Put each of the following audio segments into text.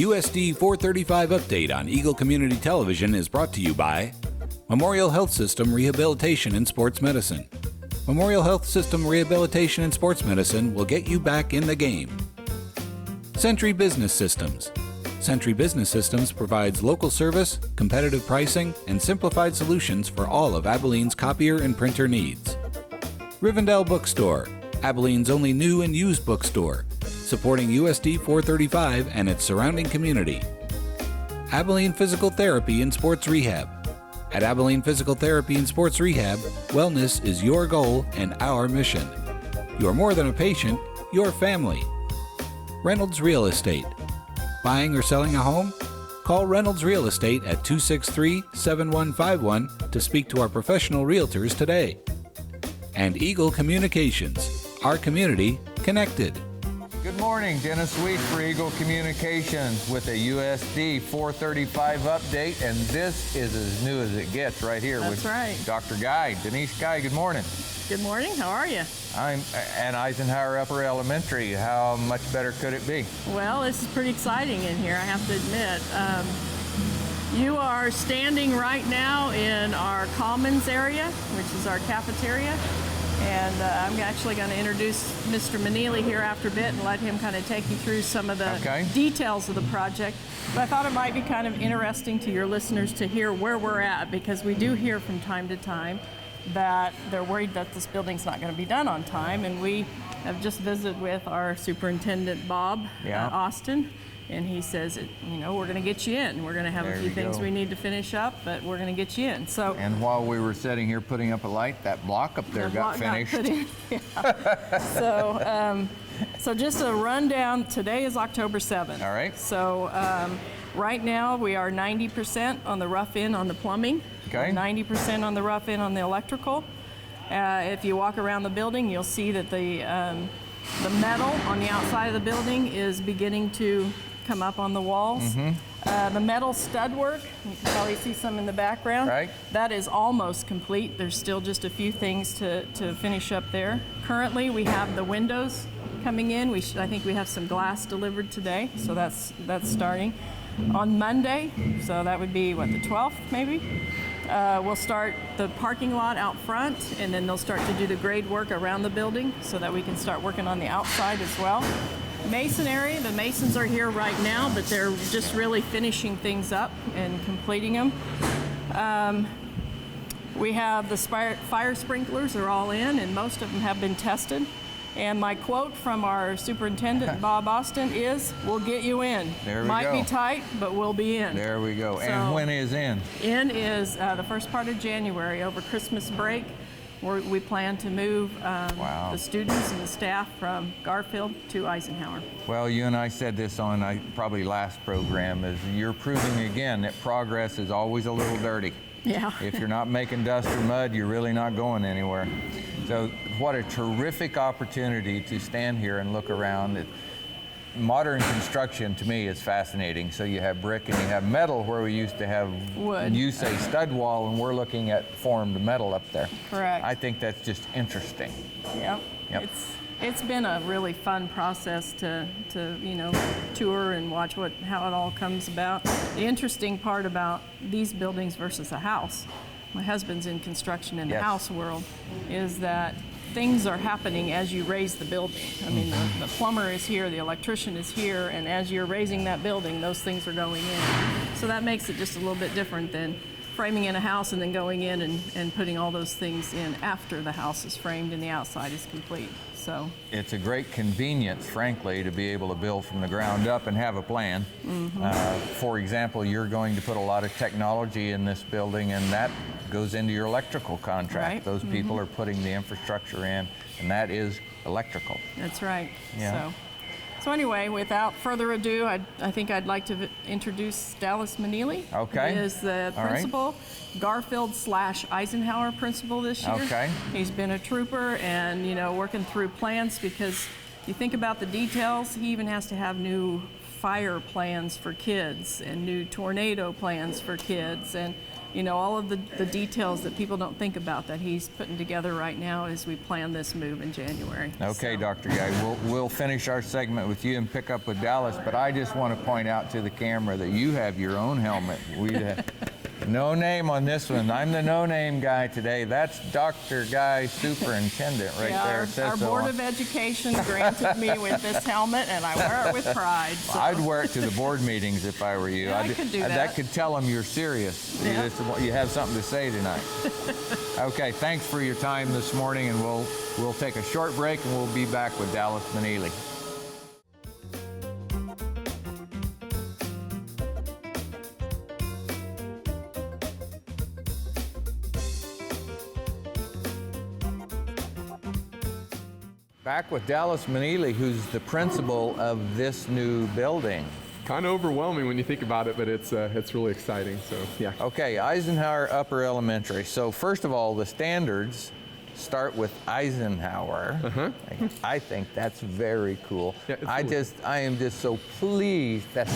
USD 435 update on Eagle Community Television is brought to you by Memorial Health System Rehabilitation and Sports Medicine. Memorial Health System Rehabilitation and Sports Medicine will get you back in the game. Century Business Systems. Century Business Systems provides local service, competitive pricing, and simplified solutions for all of Abilene's copier and printer needs. Rivendell Bookstore, Abilene's only new and used bookstore, supporting USD 435 and its surrounding community. Abilene Physical Therapy and Sports Rehab. At Abilene Physical Therapy and Sports Rehab, wellness is your goal and our mission. You're more than a patient, you're family. Reynolds Real Estate. Buying or selling a home? Call Reynolds Real Estate at 263-7151 to speak to our professional realtors today. And Eagle Communications, our community connected. Good morning, Dennis Week for Eagle Communications with a USD 435 update, and this is as new as it gets right here. That's with right. Dr. Guy, Denise Guy, good morning. Good morning, how are you? I'm at Eisenhower Upper Elementary. How much better could it be? Well, this is pretty exciting in here, I have to admit. You are standing right now in our commons area, which is our cafeteria. And I'm actually going to introduce Mr. Manili here after a bit and let him kind of take you through some of the details of the project. But I thought it might be kind of interesting to your listeners to hear where we're at, because we do hear from time to time that they're worried that this building's not going to be done on time. And we have just visited with our superintendent, Bob Austin. And he says, you know, we're going to get you in. We're going to have a few things we need to finish up, but we're going to get you in. So. And while we were sitting here putting up a light, that block up there got finished. So just a rundown. Today is October 7th. All right. So right now we are 90% on the rough end on the plumbing. Okay. 90% on the rough end on the electrical. If you walk around the building, you'll see that the metal on the outside of the building is beginning to come up on the walls. The metal stud work, you can probably see some in the background. Right. That is almost complete. There's still just a few things to finish up there. Currently, we have the windows coming in. I think we have some glass delivered today, so that's starting. On Monday, so that would be, what, the 12th maybe? We'll start the parking lot out front, and then they'll start to do the grade work around the building so that we can start working on the outside as well. Masonry, the masons are here right now, but they're just really finishing things up and completing them. We have the fire sprinklers are all in, and most of them have been tested. And my quote from our superintendent, Bob Austin, is, "We'll get you in." There we Might go. be tight, but we'll be in. There we go. So, and when is in? In is the first part of January, over Christmas break. We plan to move the students and the staff from Garfield to Eisenhower. Well, you and I said this on probably last program, is you're proving again that progress is always a little dirty. Yeah. If you're not making dust or mud, you're really not going anywhere. So what a terrific opportunity to stand here and look around. Modern construction to me is fascinating. So you have brick and you have metal where we used to have wood. You say stud wall, and we're looking at formed metal up there. Correct. I think that's just interesting. Yep. It's been a really fun process to tour and watch how it all comes about. The interesting part about these buildings versus a house, my husband's in construction in the house world, is that things are happening as you raise the building. I mean, the plumber is here, the electrician is here, and as you're raising that building, those things are going in. So that makes it just a little bit different than framing in a house and then going in and putting all those things in after the house is framed and the outside is complete. So it's a great convenience, frankly, to be able to build from the ground up and have a plan. For example, you're going to put a lot of technology in this building, and that goes into your electrical contract. Right. Those people are putting the infrastructure in, and that is electrical. That's right. Yeah. So anyway, without further ado, I think I'd like to introduce Dallas Manili. Okay. He is the principal, Garfield/Eisenhower principal this year. Okay. He's been a trooper and, working through plans, because you think about the details, he even has to have new fire plans for kids and new tornado plans for kids. And all of the details that people don't think about that he's putting together right now as we plan this move in January. Okay, So- Dr. Guy, we'll finish our segment with you and pick up with Dallas, but I just want to point out to the camera that you have your own helmet. No name on this one. I'm the no-name guy today. That's Dr. Guy, superintendent, right Yeah, there. It says our so Board on. of Education granted me with this helmet, and I wear it with pride. So. I'd wear it to the board meetings if I were you. Yeah, I could do that. That could tell them you're serious. Yeah. You have something to say tonight. Okay, thanks for your time this morning, and we'll take a short break, and we'll be back with Dallas Manili. Back with Dallas Manili, who's the principal of this new building. Kind of overwhelming when you think about it, but it's really exciting. So yeah. Okay, Eisenhower Upper Elementary. So first of all, the standards start with Eisenhower. I think that's very cool. Yeah, it's cool. I am just so pleased that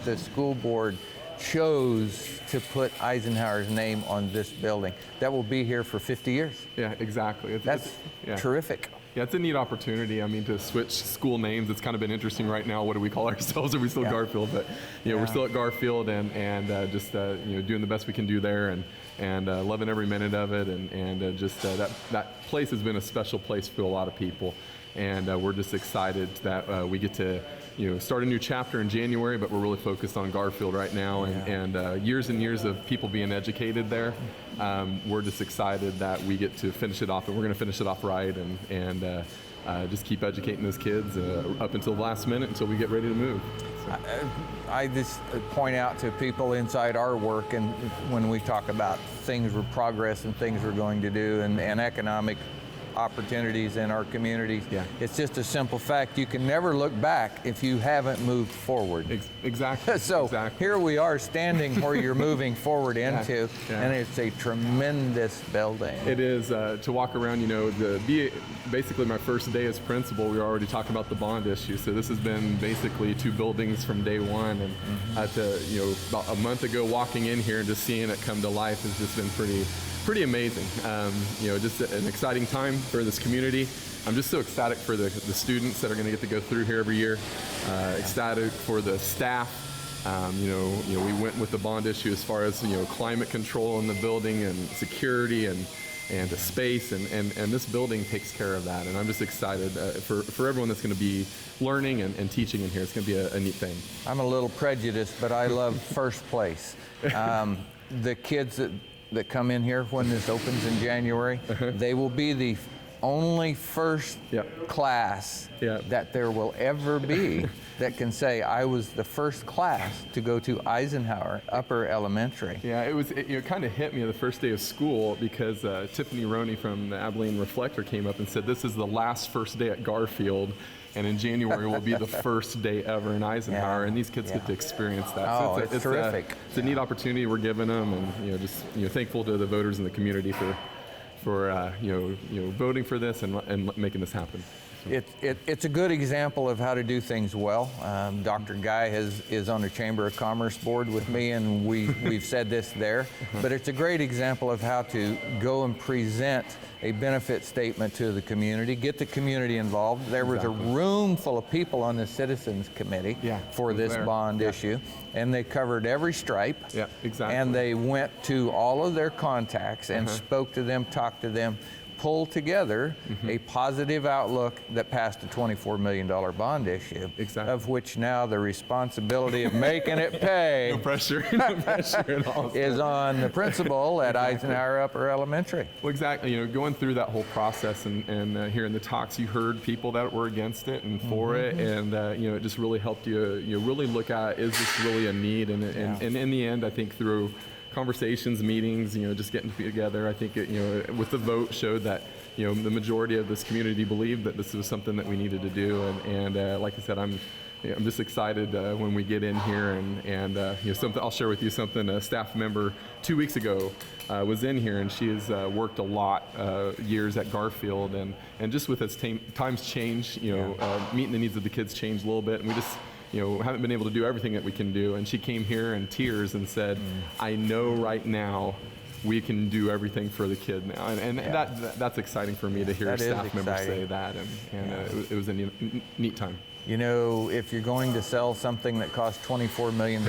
the school board chose to put Eisenhower's name on this building. That will be here for 50 years. Yeah, exactly. That's yeah. terrific. Yeah, it's a neat opportunity. I mean, to switch school names, it's kind of been interesting right now. What do we call ourselves? Are we still Garfield? But we're still at Garfield, and just doing the best we can do there, and loving every minute of it, and just that place has been a special place for a lot of people, and we're just excited that we get to start a new chapter in January, but we're really focused on Garfield right now, and years and years of people being educated there. We're just excited that we get to finish it off, and we're going to finish it off right, and just keep educating those kids up until the last minute until we get ready to move. So. I just point out to people inside our work, and when we talk about things we're progress and things we're going to do, and economic opportunities in our communities. Yeah. It's just a simple fact. You can never look back if you haven't moved forward. Exactly. So exactly. Here we are standing where you're moving forward into, and it's a tremendous building. It is to walk around. Basically my first day as principal, we were already talking about the bond issue. So this has been basically two buildings from day one, and about a month ago, walking in here and just seeing it come to life has just been pretty amazing. Just an exciting time for this community. I'm just so ecstatic for the students that are going to get to go through here every year. Ecstatic for the staff. We went with the bond issue as far as climate control in the building and security and the space, and this building takes care of that. And I'm just excited for everyone that's going to be learning and teaching in here. It's going to be a neat thing. I'm a little prejudiced, but I love first place. The kids that come in here when this opens in January, they will be the only first class that there will ever be that can say, I was the first class to go to Eisenhower Upper Elementary. Yeah, it kind of hit me the first day of school because Tiffany Roney from the Abilene Reflector came up and said, this is the last first day at Garfield, and in January will be the first day ever in Eisenhower, and these kids get to experience that. Oh, so it's terrific. It's a neat opportunity we're giving them, and just thankful to the voters in the community for voting for this and making this happen. It's a good example of how to do things well. Dr. Guy is on the Chamber of Commerce board with me, and we've said this there. But it's a great example of how to go and present a benefit statement to the community, get the community involved. There was a room full of people on the Citizens Committee for this bond issue, and they covered every stripe. Yeah, exactly. And they went to all of their contacts and spoke to them, talked to them, pulled together a positive outlook that passed a $24 million bond issue, of which now the responsibility of making it pay no pressure at all. is on the principal at Eisenhower Upper Elementary. Well, exactly. Going through that whole process and hearing the talks, you heard people that were against it and for it, and it just really helped you really look at, is this really a need? And in the end, I think through conversations, meetings, just getting together, I think with the vote showed that the majority of this community believed that this was something that we needed to do, and like I said, I'm just excited when we get in here, and something I'll share with you. Something a staff member 2 weeks ago was in here, and she has worked a lot years at Garfield, and just with as times change, meeting the needs of the kids changed a little bit, and we just haven't been able to do everything that we can do. And she came here in tears and said, I know right now we can do everything for the kid now. And that's exciting for me to hear staff members say that. And it was a neat time. If you're going to sell something that costs $24 million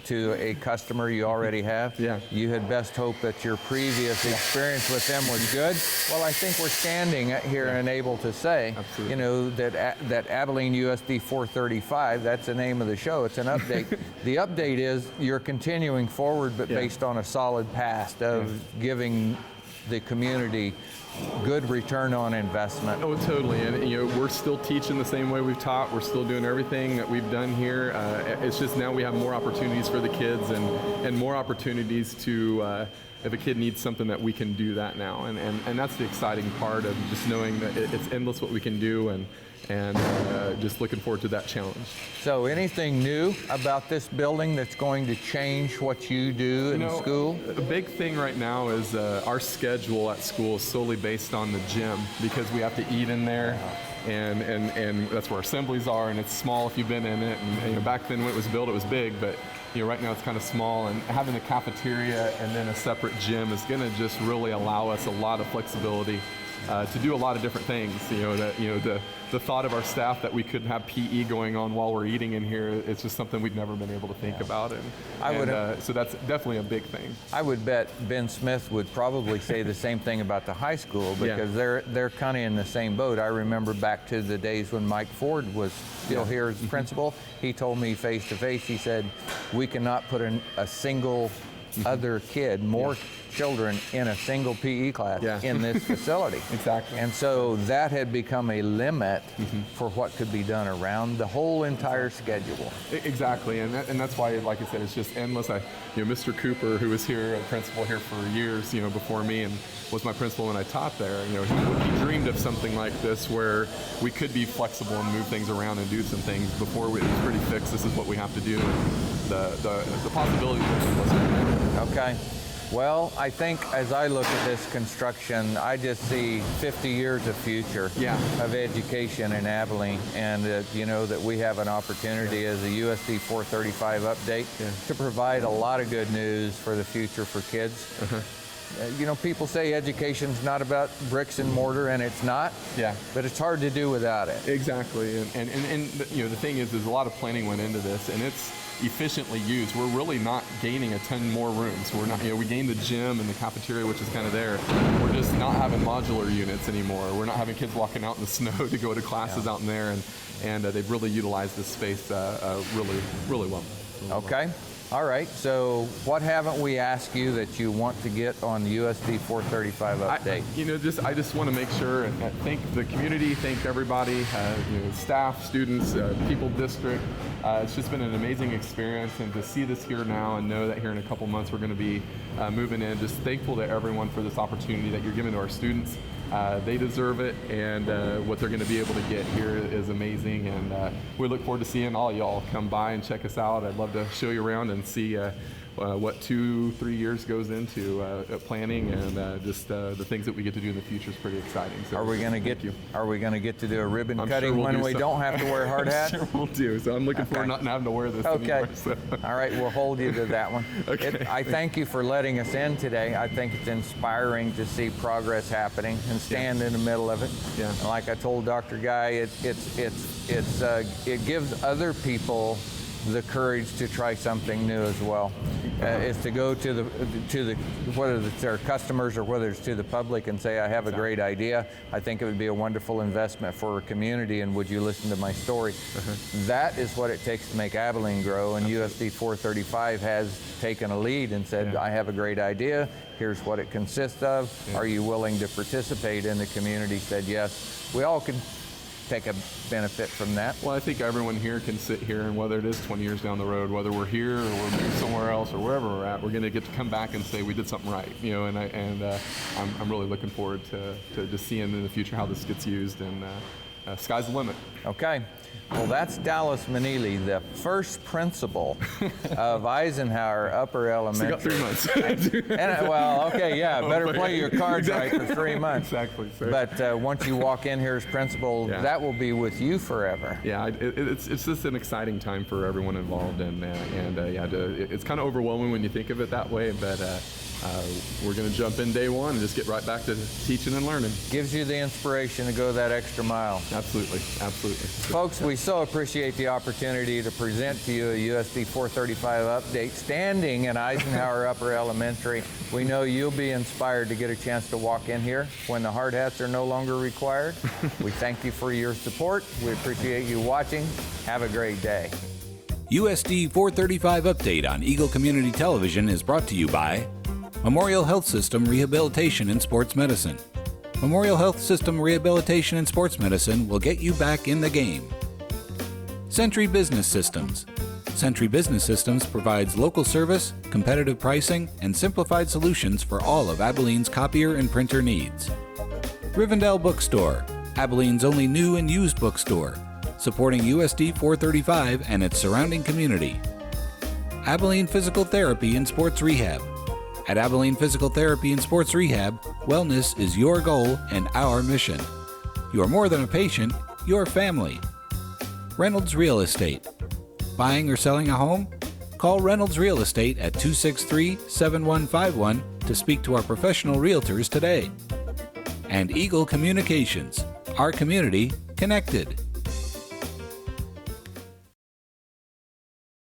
to a customer you already have, you had best hope that your previous experience with them was good. Well, I think we're standing here and able to say, that Abilene USD 435, that's the name of the show, it's an update. The update is you're continuing forward, but based on a solid past of giving the community good return on investment. Oh, totally. And we're still teaching the same way we've taught. We're still doing everything that we've done here. It's just now we have more opportunities for the kids and more opportunities to, if a kid needs something, that we can do that now. And that's the exciting part of just knowing that it's endless what we can do, and just looking forward to that challenge. So anything new about this building that's going to change what you do in school? The big thing right now is our schedule at school is solely based on the gym, because we have to eat in there. And that's where assemblies are, and it's small if you've been in it. And back then when it was built, it was big, but right now it's kind of small. And having a cafeteria and then a separate gym is going to just really allow us a lot of flexibility to do a lot of different things. The thought of our staff that we could have PE going on while we're eating in here, it's just something we've never been able to think about. So that's definitely a big thing. I would bet Ben Smith would probably say the same thing about the high school, because they're kind of in the same boat. I remember back to the days when Mike Ford was still here as principal. He told me face to face, he said, we cannot put a single other kid, more children in a single PE class in this facility. Exactly. And so that had become a limit for what could be done around the whole entire schedule. Exactly, and that's why, like I said, it's just endless. Mr. Cooper, who was here, a principal here for years, before me, and was my principal when I taught there. He dreamed of something like this where we could be flexible and move things around and do some things. Before it was pretty fixed. This is what we have to do. And the possibilities are endless. Okay. Well, I think as I look at this construction, I just see 50 years of future of education in Abilene, and that we have an opportunity as a USD 435 update to provide a lot of good news for the future for kids. People say education's not about bricks and mortar, and it's not. But it's hard to do without it. Exactly, and the thing is, there's a lot of planning went into this, and it's efficiently used. We're really not gaining a ton more rooms. We're not, we gained the gym and the cafeteria, which is kind of there. We're just not having modular units anymore. We're not having kids walking out in the snow to go to classes out in there, and they've really utilized this space really well. Okay. All right, so what haven't we asked you that you want to get on the USD 435 update? I just want to make sure and thank the community, thank everybody, staff, students, people, district. It's just been an amazing experience, and to see this here now and know that here in a couple months we're going to be moving in. Just thankful to everyone for this opportunity that you're giving to our students. They deserve it, and what they're going to be able to get here is amazing, and we look forward to seeing all y'all come by and check us out. I'd love to show you around and see what 2-3 years goes into planning, and just the things that we get to do in the future is pretty exciting. So are we going to get to do a ribbon cutting sure when we don't have to wear hard hats? Sure we'll do. So I'm looking forward to not having to wear this anymore. So. All right, we'll hold you to that one. I thank you for letting us in today. I think it's inspiring to see progress happening and stand in the middle of it. And like I told Dr. Guy, it gives other people the courage to try something new as well. Is to go to the whether it's our customers or whether it's to the public and say, I have a great idea. I think it would be a wonderful investment for our community, and would you listen to my story? That is what it takes to make Abilene grow, and USD 435 has taken a lead and said, I have a great idea. Here's what it consists of. Are you willing to participate? And the community said yes. We all could take a benefit from that. Well, I think everyone here can sit here, and whether it is 20 years down the road, whether we're here or we're moving somewhere else or wherever we're at, we're going to get to come back and say we did something right. I'm really looking forward to just seeing in the future how this gets used, and sky's the limit. Okay. Well, that's Dallas Manili, the first principal of Eisenhower Upper Elementary. So you got 3 months. Well, okay, yeah, better play your cards right for 3 months. Exactly. Sir. But once you walk in here as principal, Yeah. that will be with you forever. Yeah, it's just an exciting time for everyone involved, and it's kind of overwhelming when you think of it that way. But we're going to jump in day one and just get right back to teaching and learning. Gives you the inspiration to go that extra mile. Absolutely. Folks, we so appreciate the opportunity to present to you a USD 435 update standing in Eisenhower Upper Elementary. We know you'll be inspired to get a chance to walk in here when the hard hats are no longer required. We thank you for your support. We appreciate you watching. Have a great day. USD 435 update on Eagle Community Television is brought to you by Memorial Health System Rehabilitation and Sports Medicine. Memorial Health System Rehabilitation and Sports Medicine will get you back in the game. Century Business Systems. Century Business Systems provides local service, competitive pricing, and simplified solutions for all of Abilene's copier and printer needs. Rivendell Bookstore, Abilene's only new and used bookstore, supporting USD 435 and its surrounding community. Abilene Physical Therapy and Sports Rehab. At Abilene Physical Therapy and Sports Rehab, wellness is your goal and our mission. You are more than a patient, you're family. Reynolds Real Estate. Buying or selling a home? Call Reynolds Real Estate at 263-7151 to speak to our professional realtors today. And Eagle Communications, our community connected.